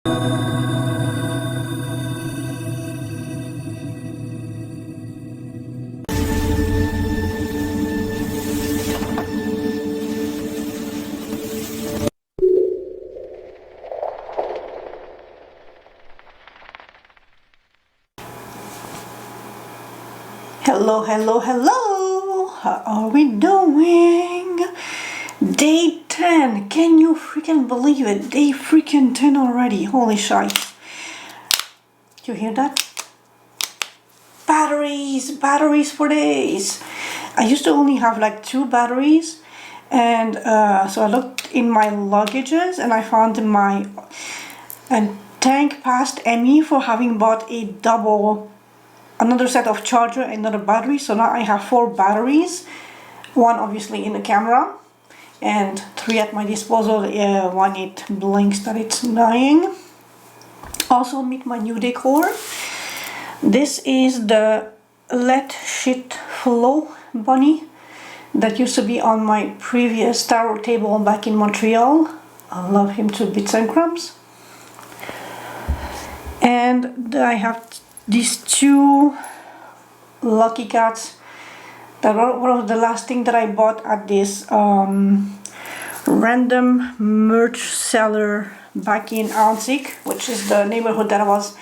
Hello, hello, hello! How are we doing? Day 10. Can you freaking believe it? Day freaking 10 already. Holy shite. You hear that? Batteries for days. I used to only have like 2 batteries, and so I looked in my luggages and I found my thank past Emmy for having bought another set of charger and another battery. So now I have 4 batteries, 1 obviously in the camera and 3 at my disposal. One it blinks that it's dying. Also meet my new decor. This is the Let Shit Flow bunny that used to be on my previous tarot table back in Montreal. I love him to bits and crumbs. And I have these 2 lucky cats that were one of the last thing that I bought at this random merch seller back in Aansik, which is the neighborhood that I was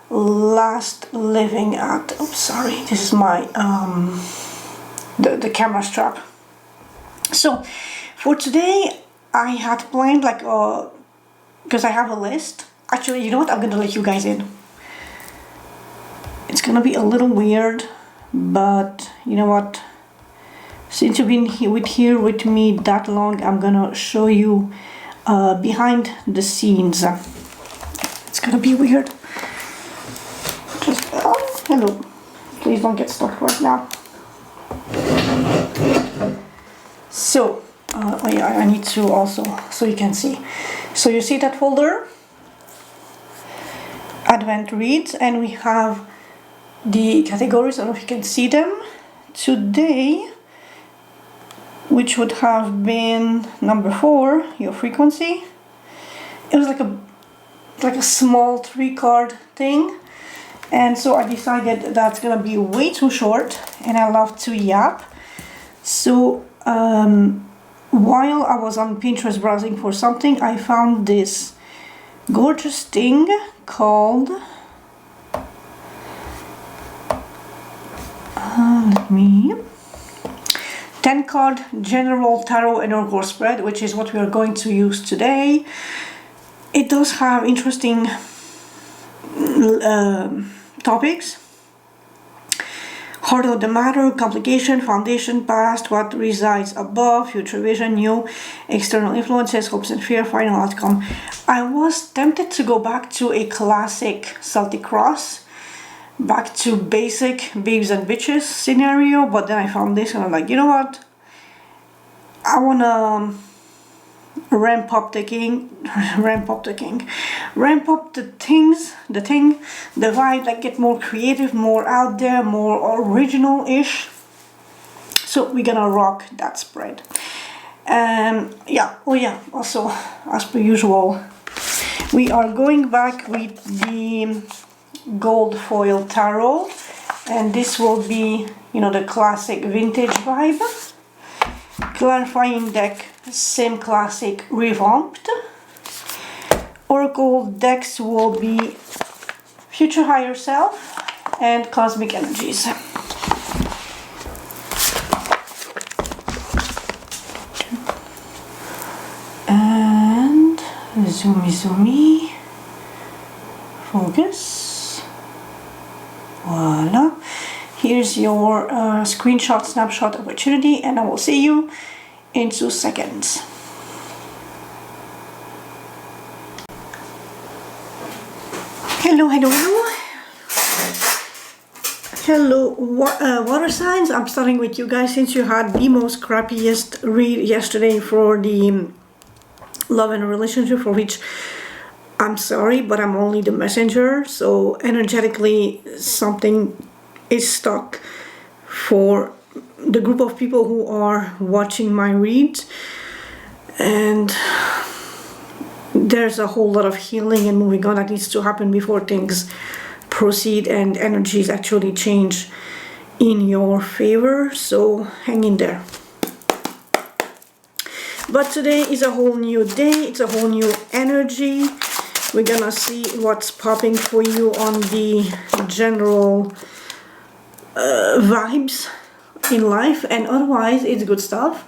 last living at. Oh, sorry, this is my the camera strap. So for today I had planned like because I have a list. Actually, you know what, I'm gonna let you guys in. It's gonna be a little weird, but you know what, since you've been here with me that long, I'm gonna show you behind the scenes. It's gonna be weird. Just hello, please don't get stuck right now. So oh yeah, I need to also, so you can see. So you see that folder, Advent Reads, and we have the categories. I don't know if you can see them today, which would have been number 4, your frequency. It was like a small 3-card thing, and so I decided that's gonna be way too short, and I love to yap. So while I was on Pinterest browsing for something, I found this gorgeous thing called let me 10-card general tarot and oracle spread, which is what we are going to use today. It does have interesting topics: heart of the matter, complication, foundation, past, what resides above, future vision, new, external influences, hopes and fear, final outcome. I was tempted to go back to a classic Celtic cross, back to basic babes and bitches scenario, but then I found this and I'm like, you know what, I wanna ramp up the vibe, like get more creative, more out there, more original-ish. So we're gonna rock that spread. Yeah, oh yeah, also as per usual, we are going back with the gold foil tarot, and this will be, you know, the classic vintage vibe. Clarifying deck, same classic revamped. Oracle decks will be future higher self and cosmic energies. And zoomy, focus. Voila. Here's your screenshot, snapshot opportunity, and I will see you in 2 seconds. Hello, hello, hello. Hello, water signs. I'm starting with you guys since you had the most crappiest read yesterday for the love and relationship, for which I'm sorry, but I'm only the messenger. So energetically, something is stuck for the group of people who are watching my reads, and there's a whole lot of healing and moving on that needs to happen before things proceed and energies actually change in your favor. So hang in there. But today is a whole new day, it's a whole new energy. We're gonna see what's popping for you on the general vibes in life, and otherwise it's good stuff.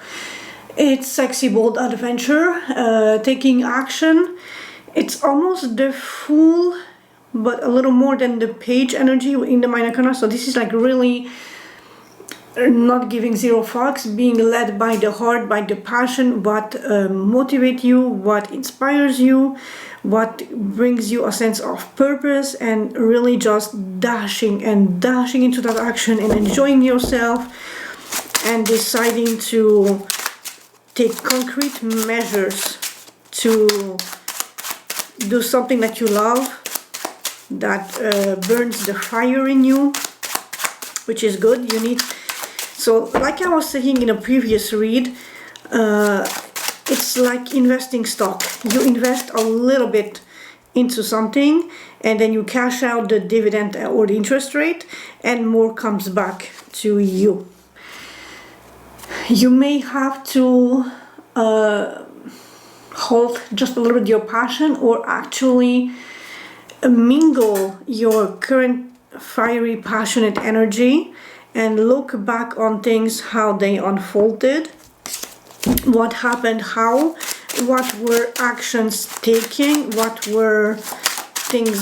It's sexy, bold adventure, taking action. It's almost the Fool, but a little more than the Page energy in the Minor Arcana. So this is like really not giving zero fucks, being led by the heart, by the passion, what motivates you, what inspires you, what brings you a sense of purpose, and really just dashing into that action and enjoying yourself and deciding to take concrete measures to do something that you love, that burns the fire in you, which is good. You need, so like I was saying in a previous read, it's like investing stock. You invest a little bit into something and then you cash out the dividend or the interest rate and more comes back to you. You may have to hold just a little bit your passion, or actually mingle your current fiery, passionate energy and look back on things, how they unfolded, what happened, how, what were actions taken, what were things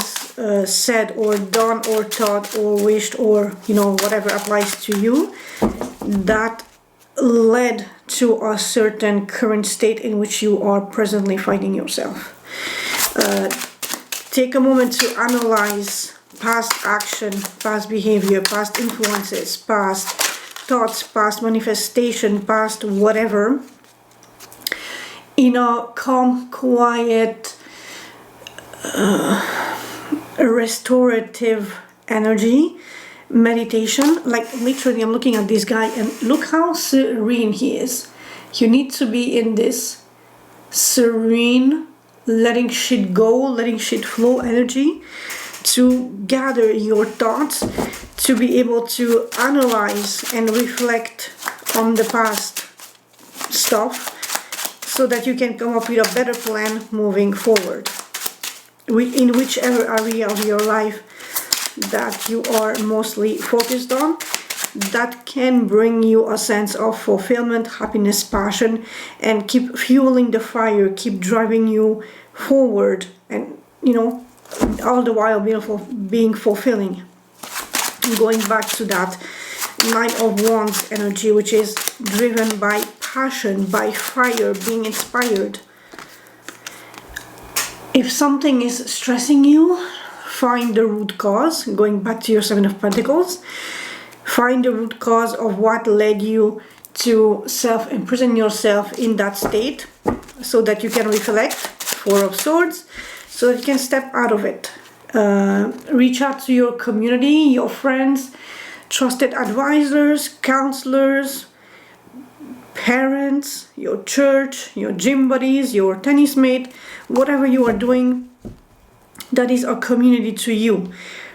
said or done or thought or wished, or whatever applies to you, that led to a certain current state in which you are presently finding yourself. Take a moment to analyze past action, past behavior, past influences, past thoughts, past manifestation, past whatever, in a calm, quiet, restorative energy. Meditation, like literally I'm looking at this guy and look how serene he is. You need to be in this serene, letting shit go, letting shit flow energy to gather your thoughts, to be able to analyze and reflect on the past stuff so that you can come up with a better plan moving forward in whichever area of your life that you are mostly focused on, that can bring you a sense of fulfillment, happiness, passion, and keep fueling the fire, keep driving you forward, and all the while being fulfilling. Going back to that Nine of Wands energy, which is driven by passion, by fire, being inspired. If something is stressing you, find the root cause. Going back to your Seven of Pentacles, find the root cause of what led you to self-imprison yourself in that state, so that you can reflect. Four of Swords, so that you can step out of it. Reach out to your community, your friends, trusted advisors, counselors, parents, your church, your gym buddies, your tennis mate, whatever you are doing that is a community to you.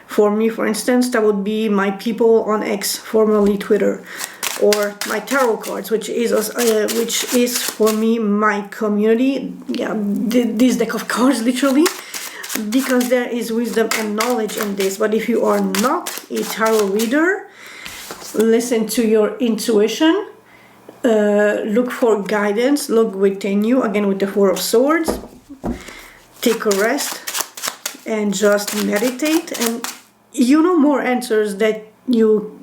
For me, for instance, that would be my people on X, formerly Twitter, or my tarot cards, which is for me my community. Yeah, this deck of cards, literally, because there is wisdom and knowledge in this. But if you are not a tarot reader, listen to your intuition, look for guidance, look within you, again with the Four of Swords. Take a rest and just meditate, and more answers that you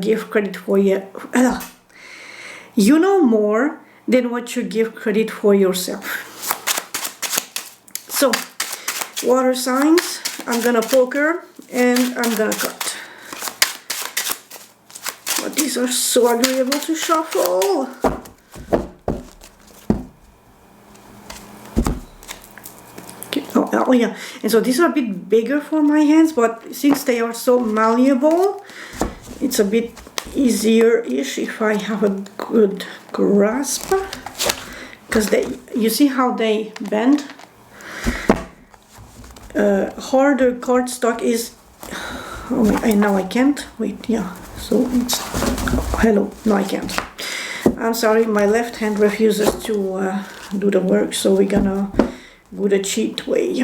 give credit for. You know more than what you give credit for yourself. So, water signs, I'm gonna poker and I'm gonna cut. But these are so agreeable to shuffle. Oh yeah, and so these are a bit bigger for my hands, but since they are so malleable, it's a bit easier-ish if I have a good grasp, because you see how they bend? harder cardstock is, oh wait, now I can't, wait, yeah, so it's, hello, no I can't. I'm sorry, my left hand refuses to do the work, so we're gonna go the cheat way,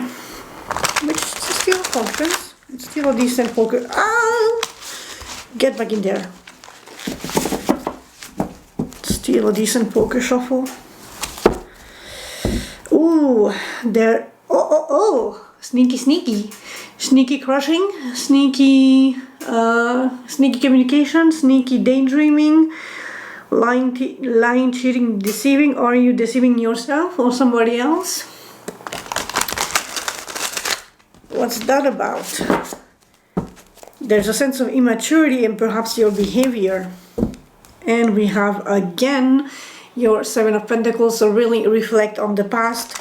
which still functions. It's still a decent poker. Ah! Get back in there. Still a decent poker shuffle. Ooh, there. Oh! Sneaky, sneaky. Sneaky crushing, sneaky communication, sneaky daydreaming, lying, cheating, deceiving. Are you deceiving yourself or somebody else? What's that about? There's a sense of immaturity in perhaps your behavior. And we have again your Seven of Pentacles, so really reflect on the past,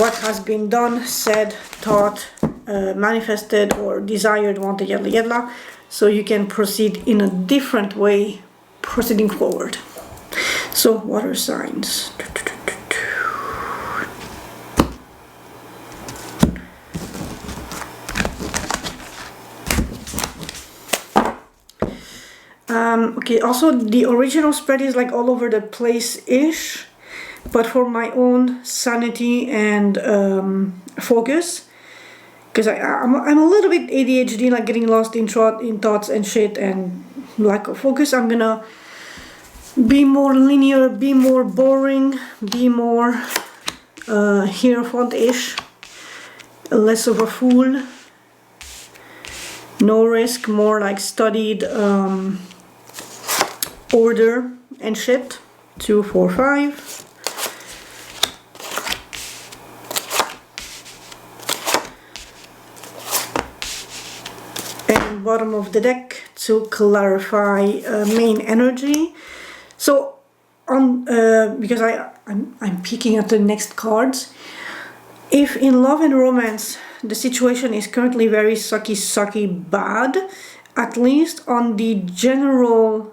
what has been done, said, thought, manifested or desired, wanted, yadla yadla, so you can proceed in a different way, proceeding forward. So water signs. Okay, also the original spread is like all over the place-ish, but for my own sanity and focus, because I'm a little bit ADHD, like getting lost in thoughts and shit and lack of focus, I'm gonna be more linear, be more boring, be more Hierophant-ish, less of a fool, no risk, more like studied order and shit. 2, 4, 5. And bottom of the deck to clarify main energy. So on because I'm peeking at the next cards. If in love and romance the situation is currently very sucky bad, at least on the general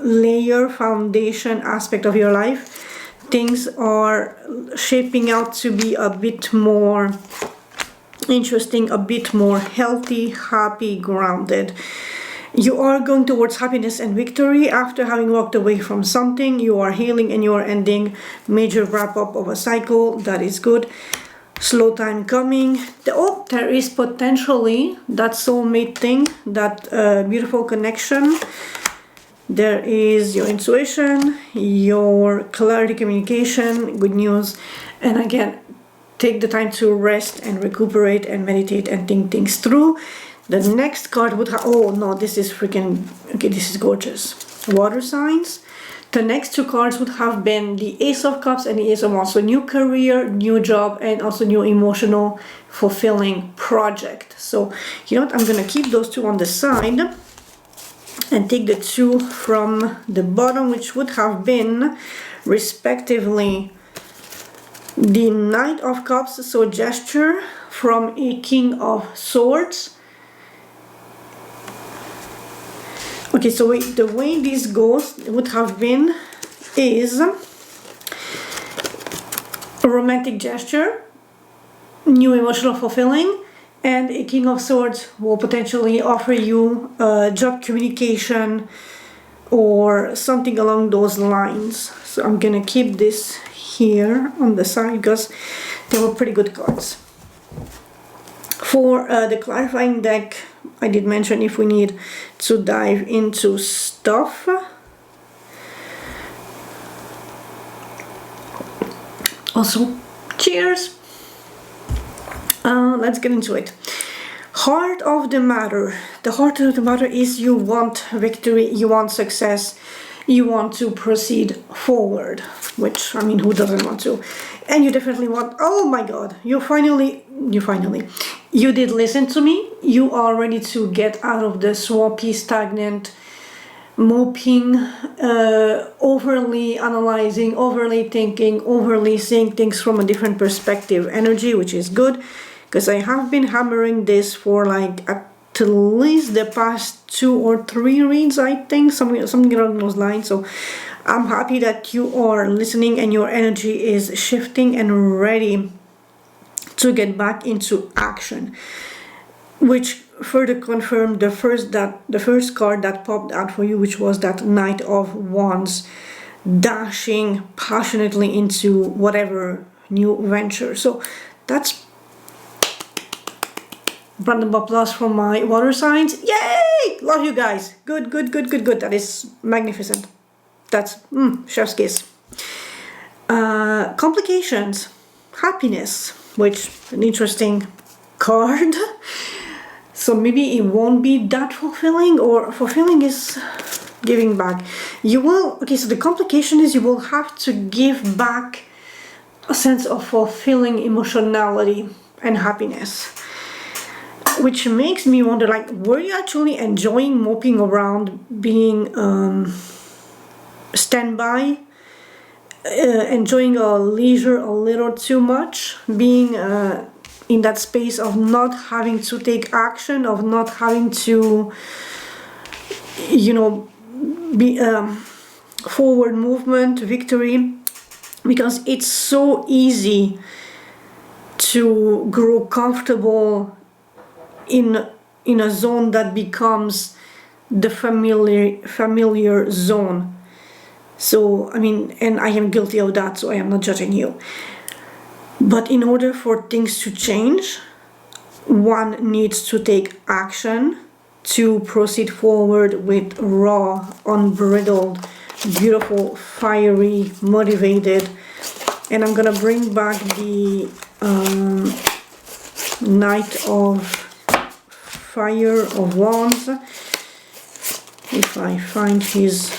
layer foundation aspect of your life, things are shaping out to be a bit more interesting, a bit more healthy, happy, grounded. You are going towards happiness and victory after having walked away from something. You are healing and you are ending major wrap up of a cycle. That is good. Slow time coming. There is potentially that soulmate thing, that beautiful connection. There is your intuition, your clarity, communication, good news. And again, take the time to rest and recuperate and meditate and think things through. The next card would have, oh no, this is freaking, okay, this is gorgeous. Water signs. The next two cards would have been the Ace of Cups and the Ace of Wands. So new career, new job, and also new emotional fulfilling project. So you know what, I'm gonna keep those two on the side and take the two from the bottom, which would have been respectively the Knight of Cups, so gesture from a King of Swords. Okay, so the way this goes would have been is a romantic gesture, new emotional fulfilling, and a King of Swords will potentially offer you job communication or something along those lines. So I'm gonna keep this here on the side because they were pretty good cards. For the clarifying deck, I did mention if we need to dive into stuff. Also, cheers! Let's get into it. Heart of the matter. The heart of the matter is you want victory, you want success, you want to proceed forward, which, I mean, who doesn't want to? And you definitely want, oh my god, you did listen to me. You are ready to get out of the swampy, stagnant, moping, overly analyzing, overly thinking, overly seeing things from a different perspective energy, which is good, because I have been hammering this for like at least the past 2 or 3 reads, I think, something along those lines. So I'm happy that you are listening and your energy is shifting and ready to get back into action, which further confirmed the first card that popped out for you, which was that Knight of Wands, dashing passionately into whatever new venture. So that's random applause from my water signs. Yay! Love you guys. Good. That is magnificent. That's chef's kiss. Complications, happiness, which an interesting card. So maybe it won't be that fulfilling, or fulfilling is giving back. You will, okay, so the complication is you will have to give back a sense of fulfilling emotionality and happiness, which makes me wonder, like, were you actually enjoying moping around, being standby, enjoying a leisure a little too much, being in that space of not having to take action, of not having to, you know, be forward movement, victory, because it's so easy to grow comfortable in a zone that becomes the familiar zone. So I mean, and I am guilty of that, so I am not judging you. But in order for things to change, one needs to take action to proceed forward with raw, unbridled, beautiful, fiery, motivated. And I'm gonna bring back the Knight of Fire of Wands. If I find his,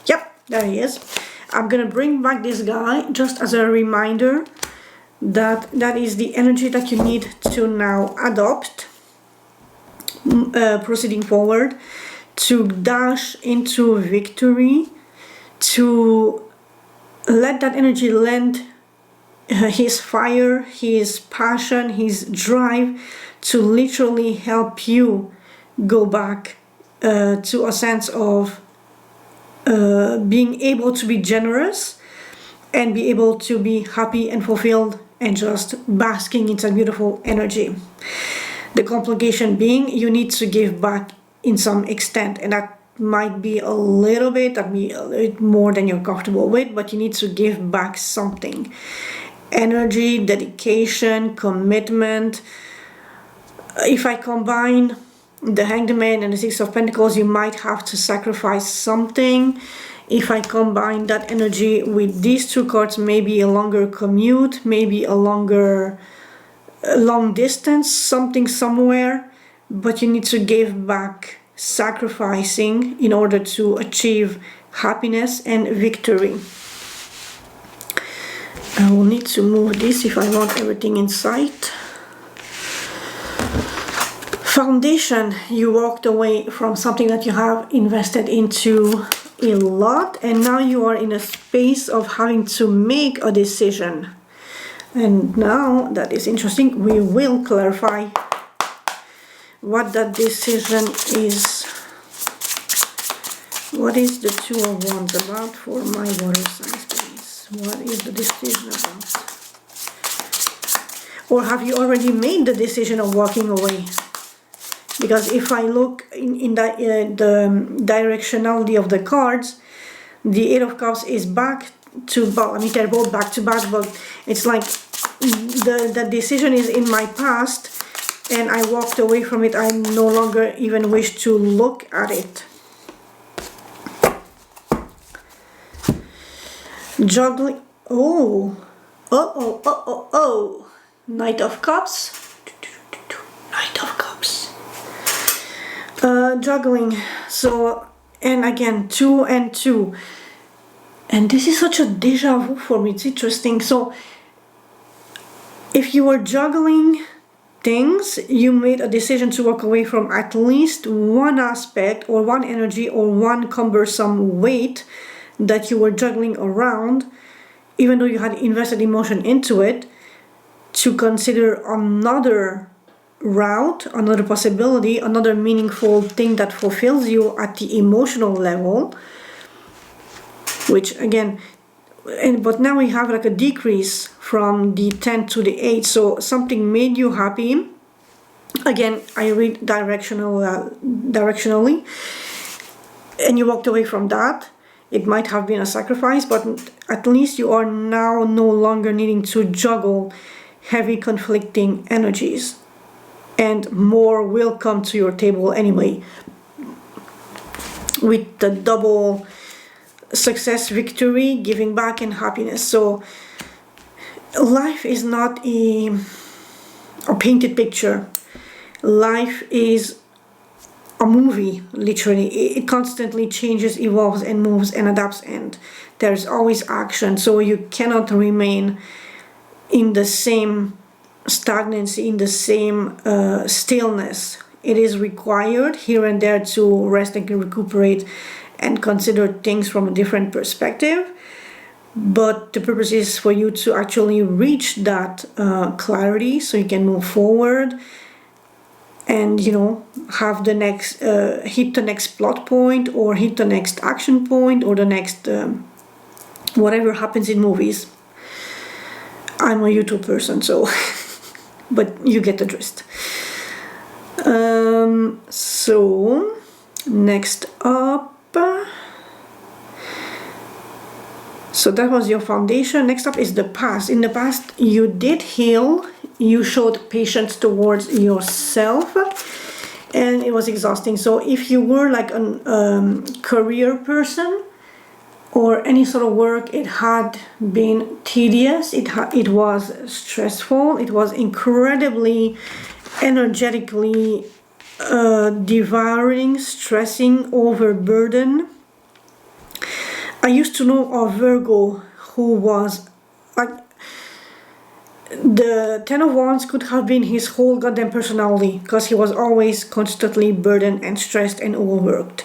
yep, there he is. I'm gonna bring back this guy just as a reminder that that is the energy that you need to now adopt, proceeding forward, to dash into victory, to let that energy lend his fire, his passion, his drive to literally help you go back to a sense of being able to be generous and be able to be happy and fulfilled and just basking in that beautiful energy. The complication being you need to give back in some extent, and that might be a little bit, that'd be a little bit more than you're comfortable with, but you need to give back something. Energy, dedication, commitment. If I combine the Hanged Man and the Six of Pentacles, you might have to sacrifice something. If I combine that energy with these two cards, maybe a longer commute, maybe a long distance, something somewhere, but you need to give back, sacrificing in order to achieve happiness and victory. I will need to move this if I want everything in sight. Foundation, you walked away from something that you have invested into a lot, and now you are in a space of having to make a decision. And now that is interesting, we will clarify what that decision is. What is the Two of Wands about for my water signs, please? What is the decision about? Or have you already made the decision of walking away? Because if I look in the directionality of the cards, the Eight of Cups is back to back. I mean, they're both back to back, but it's like the decision is in my past and I walked away from it. I no longer even wish to look at it. Juggling. Oh. Knight of Cups. Knight of Cups. Juggling. So, and again, 2 and 2. And this is such a deja vu for me. It's interesting. So, if you were juggling things, you made a decision to walk away from at least one aspect or one energy or one cumbersome weight that you were juggling around, even though you had invested emotion into it, to consider another route, another possibility, another meaningful thing that fulfills you at the emotional level, which again, but now we have like a decrease from the 10 to the 8. So something made you happy. Again, I read directionally, and you walked away from that. It might have been a sacrifice, but at least you are now no longer needing to juggle heavy conflicting energies, and more will come to your table anyway, with the double success, victory, giving back, and happiness. So life is not a painted picture. Life is a movie, literally. It constantly changes, evolves, and moves and adapts, and there's always action. So you cannot remain in the same stagnancy, in the same stillness. It is required here and there to rest and recuperate and consider things from a different perspective. But the purpose is for you to actually reach that clarity, so you can move forward and, you know, have the next hit the next plot point, or hit the next action point, or the next whatever happens in movies. I'm a YouTube person, so but you get the gist. So next up, so that was your foundation. Next up is the past. In the past, you did heal. You showed patience towards yourself, and it was exhausting. So if you were like a career person or any sort of work, it had been tedious. It was stressful. It was incredibly energetically devouring, stressing, overburden. I used to know a Virgo who was like, the 10 of Wands could have been his whole goddamn personality, because he was always constantly burdened and stressed and overworked.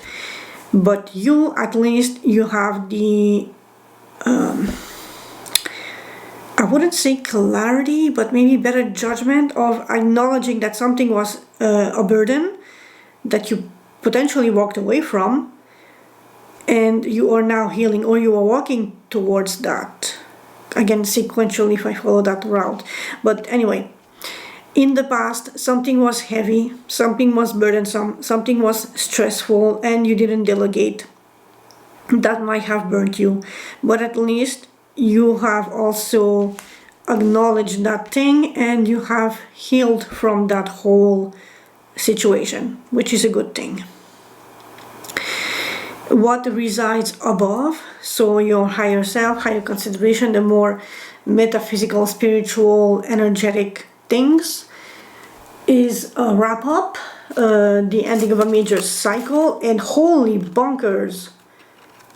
But you, at least, you have the I wouldn't say clarity, but maybe better judgment of acknowledging that something was a burden that you potentially walked away from, and you are now healing, or you are walking towards that. Again, sequentially, if I follow that route. But anyway, in the past, something was heavy, something was burdensome, something was stressful, and you didn't delegate. That might have burnt you, but at least you have also acknowledged that thing, and you have healed from that whole situation, which is a good thing. What resides above, so your higher self, higher consideration, the more metaphysical, spiritual, energetic things, is a wrap up, the ending of a major cycle, and holy bonkers,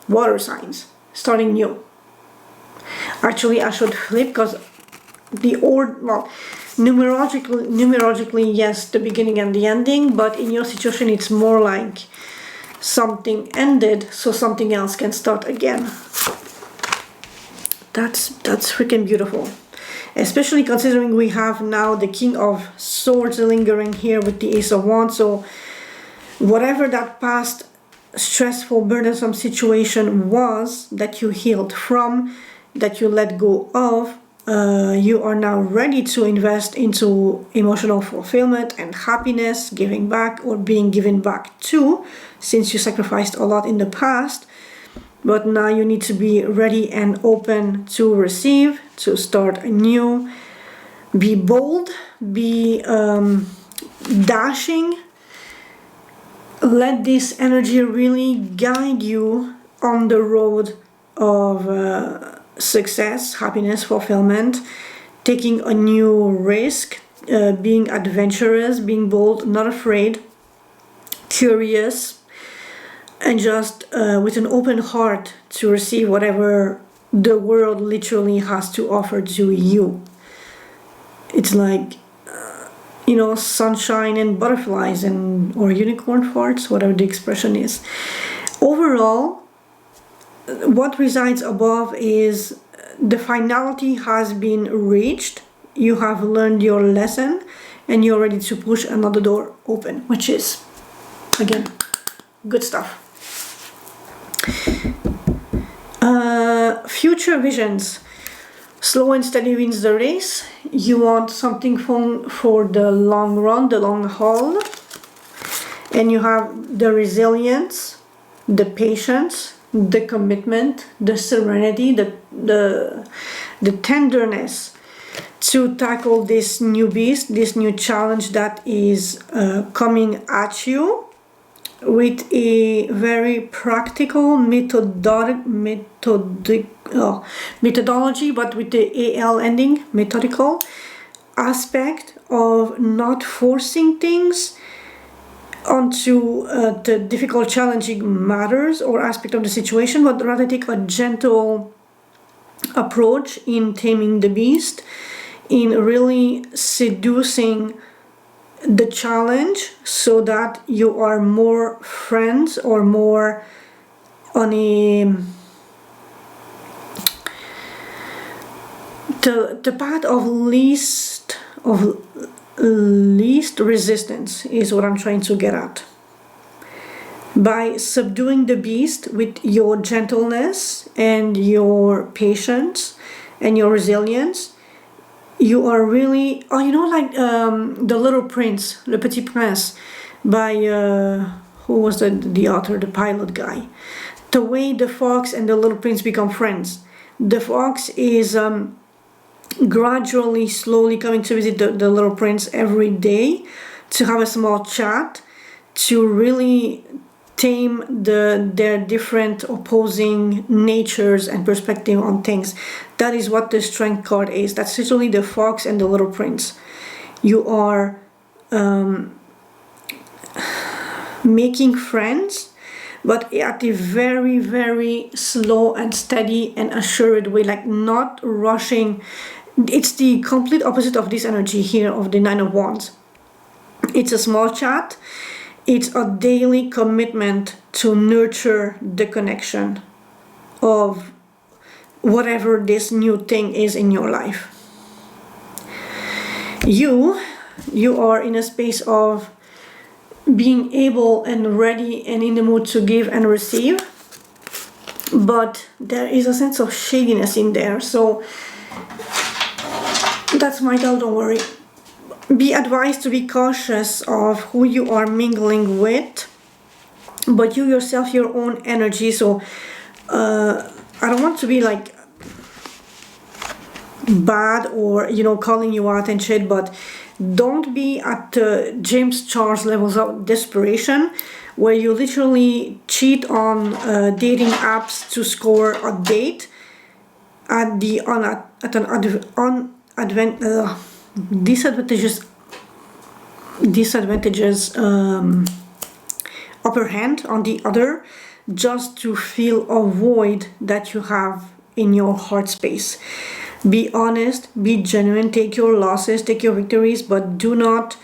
water signs, starting new. Actually, I should flip, because numerologically, yes, the beginning and the ending, but in your situation, it's more like something ended so something else can start again. That's freaking beautiful, especially considering we have now the King of Swords lingering here with the Ace of Wands. So whatever that past stressful, burdensome situation was that you healed from, that you let go of, you are now ready to invest into emotional fulfillment and happiness, giving back or being given back to, since you sacrificed a lot in the past. But now you need to be ready and open to receive, to start anew. Be bold, be dashing. Let this energy really guide you on the road of success, happiness, fulfillment, taking a new risk, being adventurous, being bold, not afraid, curious, and just with an open heart to receive whatever the world literally has to offer to you. It's like, you know, sunshine and butterflies and or unicorn farts, whatever the expression is. Overall, what resides above is the finality has been reached. You have learned your lesson, and you're ready to push another door open, which is, again, good stuff. future visions. Slow and steady wins the race. You want something fun for the long run, the long haul. And you have the resilience, the patience, the commitment, the serenity, the tenderness to tackle this new beast, this new challenge that is coming at you with a very practical methodology, but with the AL ending, methodical aspect of not forcing things onto the difficult, challenging matters or aspect of the situation, but rather take a gentle approach in taming the beast, in really seducing the challenge so that you are more friends or more on a the path of least resistance is what I'm trying to get at. By subduing the beast with your gentleness and your patience and your resilience, you are really, like The Little Prince, Le Petit Prince, by, who was the author, the pilot guy. The way the fox and the little prince become friends. The fox is gradually, slowly coming to visit the little prince every day to have a small chat, to really tame their different opposing natures and perspective on things. That is what the strength card is. That's literally the fox and the little prince. You are making friends, but at a very, very slow and steady and assured way, like not rushing. It's the complete opposite of this energy here of the Nine of Wands. It's a small chat. It's a daily commitment to nurture the connection of whatever this new thing is in your life. You are in a space of being able and ready and in the mood to give and receive, but there is a sense of shadiness in there. So that's my girl, don't worry. Be advised to be cautious of who you are mingling with, but you yourself, your own energy. So I don't want to be like bad or calling you out and shit, but don't be at James Charles levels of desperation where you literally cheat on dating apps to score a date at the disadvantages upper hand on the other, just to fill a void that you have in your heart space. Be honest, be genuine, take your losses, take your victories, but do not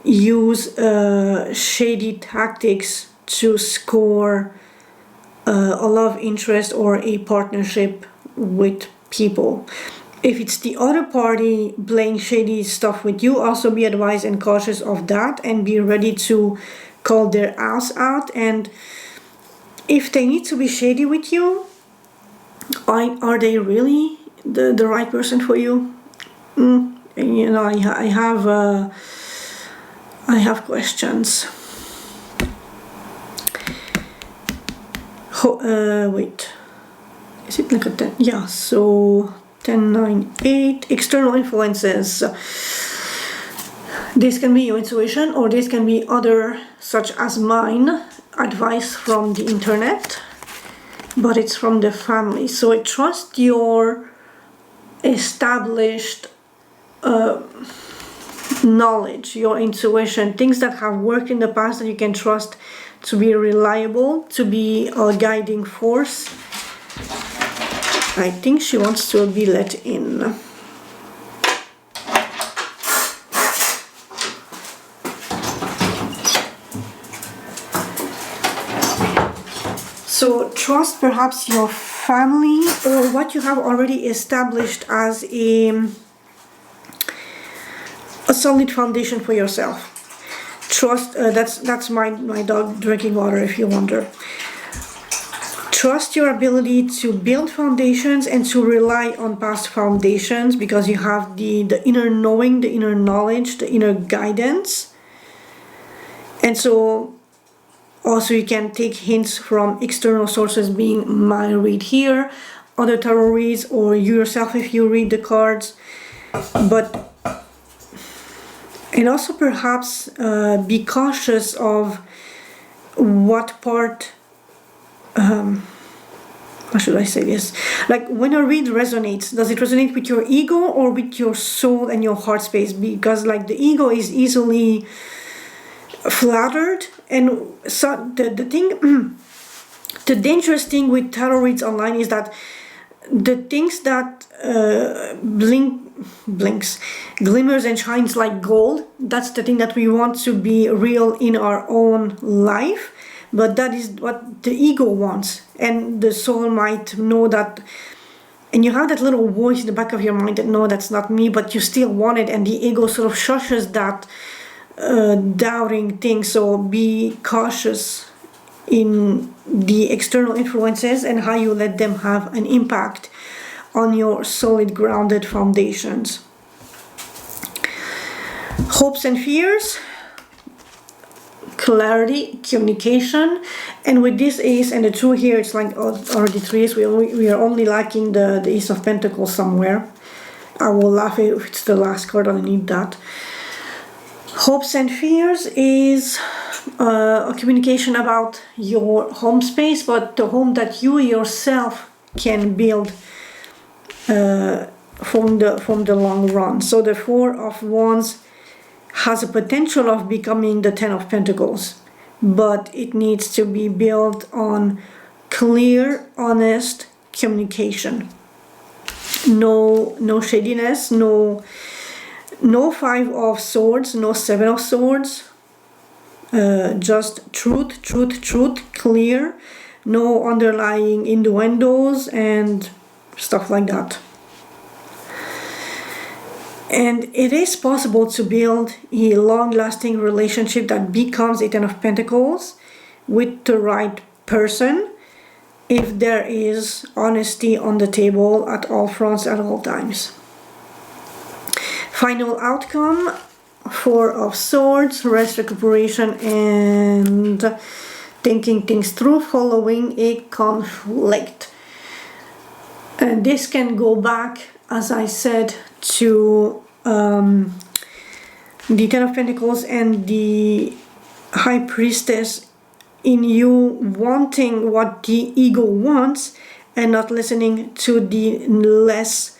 use shady tactics to score a love interest or a partnership with people. If it's the other party playing shady stuff with you, also be advised and cautious of that and be ready to call their ass out. And if they need to be shady with you, are they really the right person for you? I have questions. Wait, is it like a 10? Yeah, so 10, 9, 8. External influences. This can be your intuition, or this can be other, such as mine, advice from the internet, but it's from the family. So trust your established knowledge, your intuition, things that have worked in the past that you can trust to be reliable, to be a guiding force. I think she wants to be let in. So trust perhaps your family or what you have already established as a solid foundation for yourself. Trust, that's my dog drinking water if you wonder. trust your ability to build foundations and to rely on past foundations, because you have the inner knowing, the inner knowledge, the inner guidance. And so also you can take hints from external sources, being my read here, other tarot reads, or you yourself if you read the cards. But and also perhaps be cautious of what part, how should I say this? Like, when a read resonates, does it resonate with your ego or with your soul and your heart space? Because like the ego is easily flattered, and so the thing, the dangerous thing with tarot reads online is that the things that blinks, glimmers and shines like gold, that's the thing that we want to be real in our own life. But that is what the ego wants, and the soul might know that, and you have that little voice in the back of your mind that, no, that's not me, but you still want it, and the ego sort of shushes that doubting thing. So be cautious in the external influences and how you let them have an impact on your solid, grounded foundations. Hopes and fears, clarity, communication. And with this ace and the two here, it's like already three aces. We are only lacking the ace of pentacles somewhere. I will laugh if it's the last card underneath that. Hopes and fears is a communication about your home space, but the home that you yourself can build from the long run. So the Four of Wands has a potential of becoming the Ten of Pentacles, but it needs to be built on clear, honest communication. No shadiness, no Five of Swords, no Seven of Swords. Just truth, clear, no underlying innuendos and stuff like that. And it is possible to build a long-lasting relationship that becomes a Ten of Pentacles with the right person, if there is honesty on the table at all fronts at all times. Final outcome, Four of Swords, rest, recuperation, and thinking things through following a conflict. And this can go back, as I said, to the Ten of Pentacles and the High Priestess, in you wanting what the ego wants and not listening to the less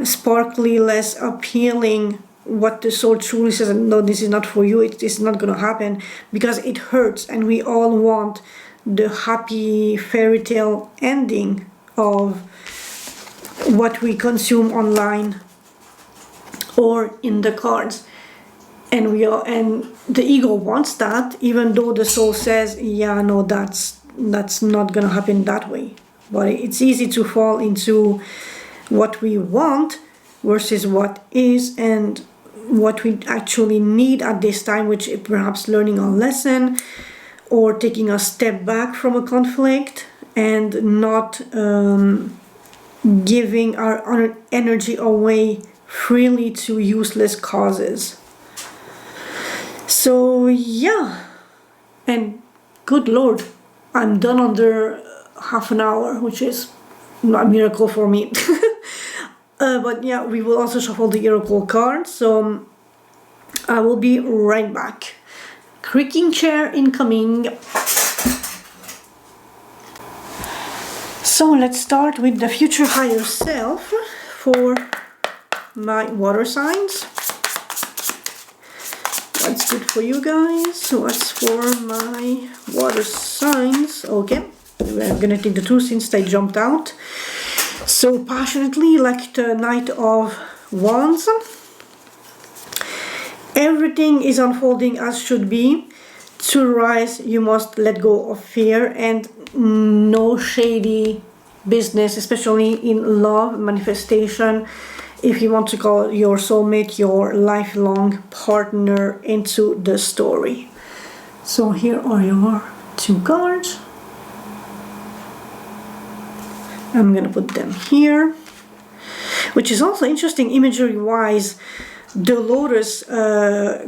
sparkly, less appealing, what the soul truly says, no, this is not for you, it is not going to happen, because it hurts, and we all want the happy fairy tale ending of what we consume online or in the cards. And the ego wants that, even though the soul says, yeah, no, that's not gonna happen that way. But it's easy to fall into what we want versus what is, and what we actually need at this time, which is perhaps learning a lesson or taking a step back from a conflict, and not giving our energy away freely to useless causes. So yeah, and good Lord, I'm done under half an hour, which is a miracle for me. But yeah, we will also shuffle the oracle cards, so I will be right back. Creaking chair incoming. So let's start with the future higher self for my water signs. What's good for you guys? What's for my water signs? Okay, we're gonna take the two since they jumped out so passionately, like the Knight of Wands. Everything is unfolding as should be. To rise, you must let go of fear, and no shady business, especially in love, manifestation. If you want to call your soulmate, your lifelong partner, into the story. So here are your two cards. I'm gonna put them here, which is also interesting imagery wise. The lotus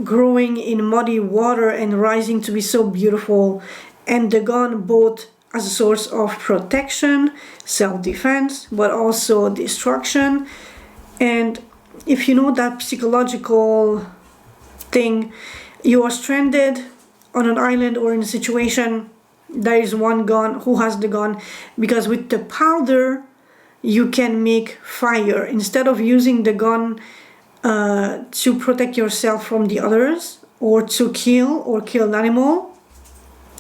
growing in muddy water and rising to be so beautiful, and the gun both as a source of protection, self-defense, but also destruction. And if you know that psychological thing, you are stranded on an island or in a situation, there is one gun, who has the gun, because with the powder you can make fire instead of using the gun to protect yourself from the others or to kill an animal.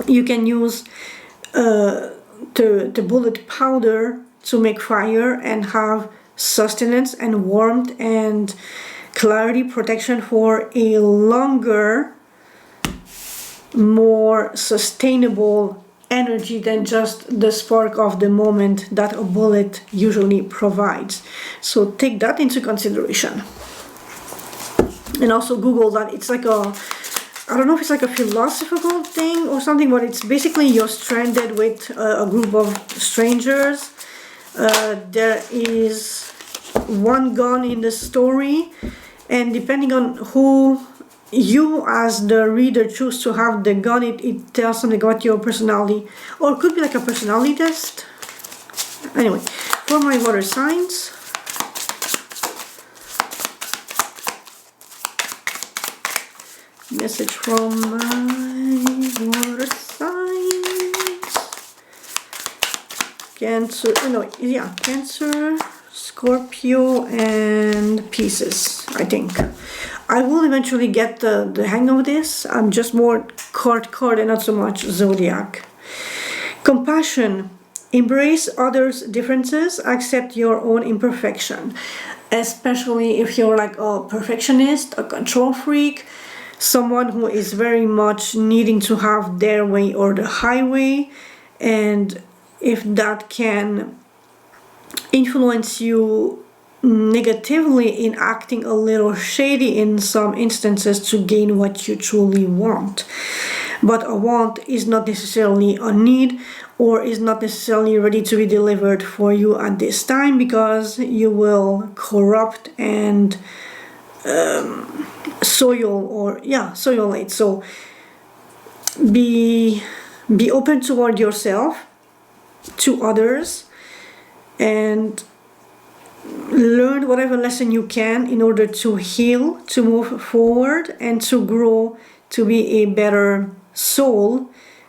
You can use the bullet powder to make fire and have sustenance and warmth and clarity, protection for a longer, more sustainable energy than just the spark of the moment that a bullet usually provides. So take that into consideration. And also Google that. It's like a, I don't know if it's like a philosophical thing or something, but it's basically you're stranded with a group of strangers. There is one gun in the story, and depending on who you as the reader choose to have the gun, it tells something about your personality, or it could be like a personality test. Anyway, for my water signs, message from my water signs. Cancer, Cancer, Scorpio, and Pisces, I think. I will eventually get the hang of this. I'm just more card and not so much zodiac. Compassion. Embrace others' differences. Accept your own imperfection. Especially if you're like a perfectionist, a control freak, someone who is very much needing to have their way or the highway, and if that can influence you negatively in acting a little shady in some instances to gain what you truly want. But a want is not necessarily a need, or is not necessarily ready to be delivered for you at this time, because you will corrupt and soilate. So be open toward yourself, to others, and learn whatever lesson you can in order to heal, to move forward, and to grow to be a better soul,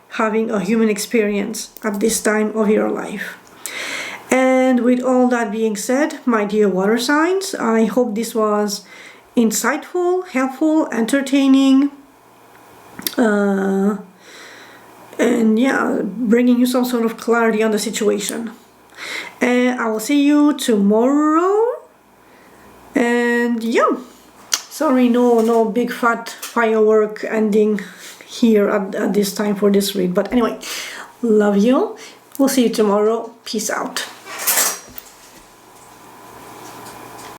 having a human experience at this time of your life. And with all that being said, my dear water signs, I hope this was insightful, helpful, entertaining, and bringing you some sort of clarity on the situation. And I will see you tomorrow. And sorry, no big fat firework ending here at this time for this read. But anyway, love you. We'll see you tomorrow. Peace out.